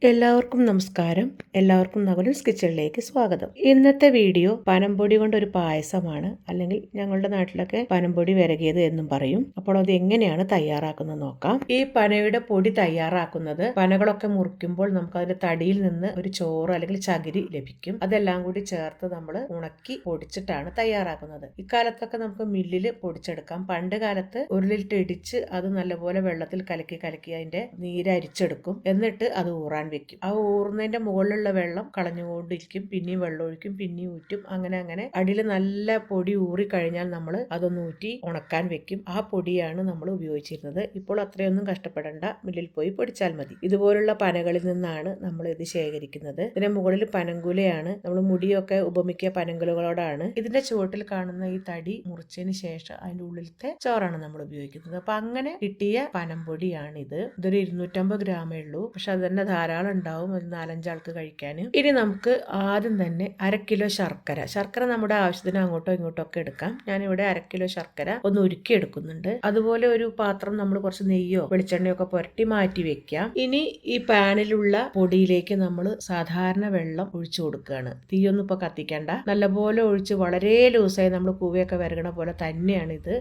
എല്ലാവർക്കും നമസ്കാരം. എല്ലാവർക്കും നവലൻസ് കിച്ചണിലേക്ക് സ്വാഗതം. ഇന്നത്തെ വീഡിയോ പനംപൊടി കൊണ്ടൊരു പായസമാണ്, അല്ലെങ്കിൽ ഞങ്ങളുടെ നാട്ടിലൊക്കെ പനംപൊടി വിരകിയത് എന്നും പറയും. അപ്പോൾ അത് എങ്ങനെയാണ് തയ്യാറാക്കുന്നത് നോക്കാം. ഈ പനയുടെ പൊടി തയ്യാറാക്കുന്നത് പനകളൊക്കെ മുറിക്കുമ്പോൾ നമുക്ക് അതിന്റെ തടിയിൽ നിന്ന് ഒരു ചോറ് അല്ലെങ്കിൽ ചകിരി ലഭിക്കും. അതെല്ലാം കൂടി ചേർത്ത് നമ്മൾ ഉണക്കി പൊടിച്ചിട്ടാണ് തയ്യാറാക്കുന്നത്. ഇക്കാലത്തൊക്കെ നമുക്ക് മില്ലിൽ പൊടിച്ചെടുക്കാം. പണ്ട് കാലത്ത് ഉരുളിലിട്ട് ഇടിച്ച് അത് നല്ലപോലെ വെള്ളത്തിൽ കലക്കി അതിന്റെ നീരരിച്ചെടുക്കും. എന്നിട്ട് അത് ഊറാൻ വെക്കും. ആ ഊറുന്നതിന്റെ മുകളിലുള്ള വെള്ളം കളഞ്ഞുകൊണ്ടിരിക്കും. പിന്നെയും വെള്ളം ഒഴിക്കും, പിന്നെയും ഊറ്റും. അങ്ങനെ അടിയിൽ നല്ല പൊടി ഊറി കഴിഞ്ഞാൽ നമ്മൾ അതൊന്ന് ഊറ്റി ഉണക്കാൻ വെക്കും. ആ പൊടിയാണ് നമ്മൾ ഉപയോഗിച്ചിരുന്നത്. ഇപ്പോൾ അത്രയൊന്നും കഷ്ടപ്പെടേണ്ട, മില്ലിൽ പോയി പൊടിച്ചാൽ മതി. ഇതുപോലുള്ള പനകളിൽ നിന്നാണ് നമ്മൾ ഇത് ശേഖരിക്കുന്നത്. ഇതിന്റെ മുകളിൽ പനങ്കുലയാണ്. നമ്മൾ മുടിയൊക്കെ ഉപമിക്കുക പനങ്കുലകളോടാണ്. ഇതിന്റെ ചുവട്ടിൽ കാണുന്ന ഈ തടി മുറിച്ചതിന് ശേഷം അതിന്റെ ഉള്ളിലത്തെ ചോറാണ് നമ്മൾ ഉപയോഗിക്കുന്നത്. അപ്പൊ അങ്ങനെ കിട്ടിയ പനംപൊടിയാണിത്. ഇതൊരു 250 ഗ്രാമേ ഉള്ളൂ. പക്ഷെ അത് തന്നെ ധാരാളം ഉണ്ടാവും, ഒരു 4-5 ആൾക്ക് കഴിക്കാൻ. ഇനി നമുക്ക് ആദ്യം തന്നെ 1/2 കിലോ ശർക്കര നമ്മുടെ ആവശ്യത്തിന് അങ്ങോട്ടോ ഇങ്ങോട്ടോ ഒക്കെ എടുക്കാം. ഞാനിവിടെ 1/2 കിലോ ശർക്കര ഒന്ന് ഉരുക്കി എടുക്കുന്നുണ്ട്. അതുപോലെ ഒരു പാത്രം നമ്മൾ കുറച്ച് നെയ്യോ വെളിച്ചെണ്ണയോ ഒക്കെ പുരട്ടി മാറ്റി വെക്കാം. ഇനി ഈ പാനിലുള്ള പൊടിയിലേക്ക് നമ്മൾ സാധാരണ വെള്ളം ഒഴിച്ചു കൊടുക്കുകയാണ്. തീയൊന്നും ഇപ്പൊ കത്തിക്കണ്ട. നല്ലപോലെ ഒഴിച്ച് വളരെ ലൂസായി നമ്മൾ കൂവയൊക്കെ വരകണ പോലെ തന്നെയാണ് ഇത്.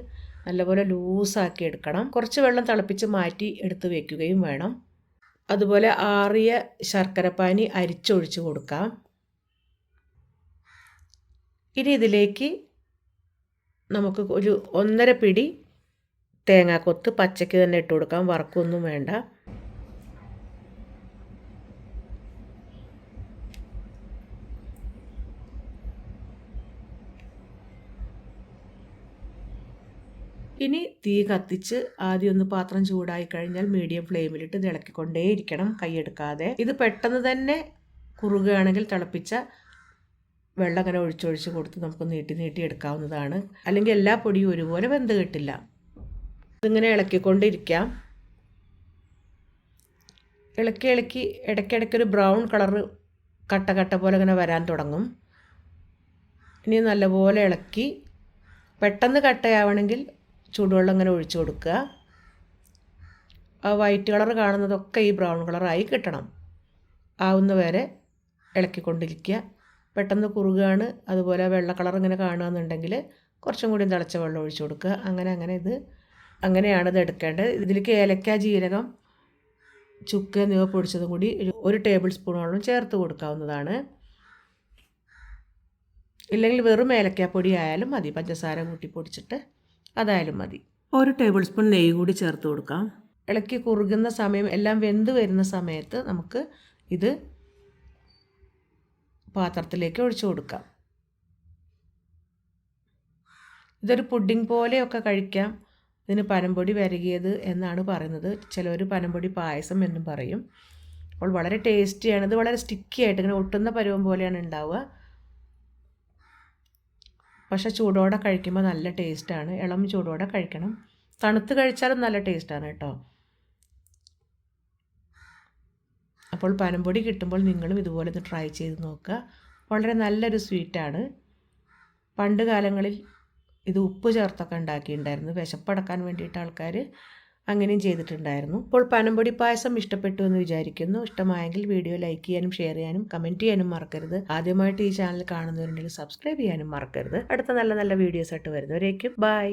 നല്ലപോലെ ലൂസാക്കി എടുക്കണം. കുറച്ച് വെള്ളം തിളപ്പിച്ച് മാറ്റി എടുത്ത് വെക്കുകയും വേണം. അതുപോലെ ആറിയ ശർക്കരപ്പാനി അരിച്ചൊഴിച്ച് കൊടുക്കാം. ഇനി ഇതിലേക്ക് നമുക്ക് ഒരു 1.5 പിടി തേങ്ങാക്കൊത്ത് പച്ചയ്ക്ക് തന്നെ ഇട്ട് കൊടുക്കാം. വറക്കൊന്നും വേണ്ട. ഇനി തീ കത്തിച്ച് ആദ്യം ഒന്ന് പാത്രം ചൂടായി കഴിഞ്ഞാൽ മീഡിയം ഫ്ലെയിമിലിട്ട് ഇളക്കിക്കൊണ്ടേയിരിക്കണം, കൈയെടുക്കാതെ. ഇത് പെട്ടെന്ന് തന്നെ കുറുകുകയാണെങ്കിൽ തിളപ്പിച്ച വെള്ളം അങ്ങനെ ഒഴിച്ചൊഴിച്ച് കൊടുത്ത് നമുക്ക് നീട്ടി എടുക്കാവുന്നതാണ്. അല്ലെങ്കിൽ എല്ലാ പൊടിയും ഒരുപോലെ വെന്ത് കിട്ടില്ല. ഇതിങ്ങനെ ഇളക്കിക്കൊണ്ടിരിക്കാം. ഇളക്കി ഇടയ്ക്കിടയ്ക്കൊരു ബ്രൗൺ കളറ് കട്ട പോലെ ഇങ്ങനെ വരാൻ തുടങ്ങും. ഇനി നല്ലപോലെ ഇളക്കി പെട്ടെന്ന് കട്ടയാവണമെങ്കിൽ ചൂടുവെള്ളം ഇങ്ങനെ ഒഴിച്ചു കൊടുക്കുക. ആ വൈറ്റ് കളർ കാണുന്നതൊക്കെ ഈ ബ്രൗൺ കളറായി കിട്ടണം. ആവുന്ന വരെ ഇളക്കിക്കൊണ്ടിരിക്കുക. പെട്ടെന്ന് കുറുകയാണ്, അതുപോലെ വെള്ള കളർ ഇങ്ങനെ കാണുകയെന്നുണ്ടെങ്കിൽ കുറച്ചും കൂടി തിളച്ച വെള്ളം ഒഴിച്ചു കൊടുക്കുക. അങ്ങനെയാണ് ഇത് എടുക്കേണ്ടത്. ഇതിലേക്ക് ഏലക്ക, ജീരകം, ചുക്ക് എന്നിവ പൊടിച്ചതും കൂടി 1 ടേബിൾ സ്പൂണോളം ചേർത്ത് കൊടുക്കാവുന്നതാണ്. ഇല്ലെങ്കിൽ വെറും ഏലക്കാപ്പൊടി ആയാലും മതി. പഞ്ചസാര കൂട്ടി പൊടിച്ചിട്ട് അതായാലും മതി. 1 ടേബിൾ സ്പൂൺ നെയ്യ് കൂടി ചേർത്ത് കൊടുക്കാം. ഇളക്കി കുറുകുന്ന സമയം, എല്ലാം വെന്ത് വരുന്ന സമയത്ത് നമുക്ക് ഇത് പാത്രത്തിലേക്ക് ഒഴിച്ചു കൊടുക്കാം. ഇതൊരു പുഡിംഗ് പോലെയൊക്കെ കഴിക്കാം. ഇതിന് പനംപൊടി വിരകിയത് എന്നാണ് പറയുന്നത്. ചിലർ പനംപൊടി പായസം എന്നും പറയും. അപ്പോൾ വളരെ ടേസ്റ്റിയാണ്. ഇത് വളരെ സ്റ്റിക്കി ആയിട്ട് ഇങ്ങനെ ഒട്ടുന്ന പരുവം പോലെയാണ് ഉണ്ടാവുക. പക്ഷെ ചൂടോടെ കഴിക്കുമ്പോൾ നല്ല ടേസ്റ്റാണ്. ഇളം ചൂടോടെ കഴിക്കണം. തണുത്ത് കഴിച്ചാലും നല്ല ടേസ്റ്റാണ് കേട്ടോ. അപ്പോൾ പനംപൊടി കിട്ടുമ്പോൾ നിങ്ങളും ഇതുപോലെ ഒന്ന് ട്രൈ ചെയ്ത് നോക്കുക. വളരെ നല്ലൊരു സ്വീറ്റാണ്. പണ്ട് കാലങ്ങളിൽ ഇത് ഉപ്പ് ചേർത്തൊക്കെ ഉണ്ടാക്കിയിട്ടുണ്ടായിരുന്നു. വിശപ്പടക്കാൻ വേണ്ടിയിട്ട് ആൾക്കാർ അങ്ങനെയും ചെയ്തിട്ടുണ്ടായിരുന്നു. അപ്പോൾ പനംപൊടി പായസം ഇഷ്ടപ്പെട്ടു എന്ന് വിചാരിക്കുന്നു. ഇഷ്ടമായെങ്കിൽ വീഡിയോ ലൈക്ക് ചെയ്യാനും ഷെയർ ചെയ്യാനും കമൻറ്റ് ചെയ്യാനും മറക്കരുത്. ആദ്യമായിട്ട് ഈ ചാനൽ കാണുന്നവരുണ്ടെങ്കിൽ സബ്സ്ക്രൈബ് ചെയ്യാനും മറക്കരുത്. അടുത്ത നല്ല വീഡിയോസ് ആയിട്ട് വരുന്നവരേക്കും ബൈ.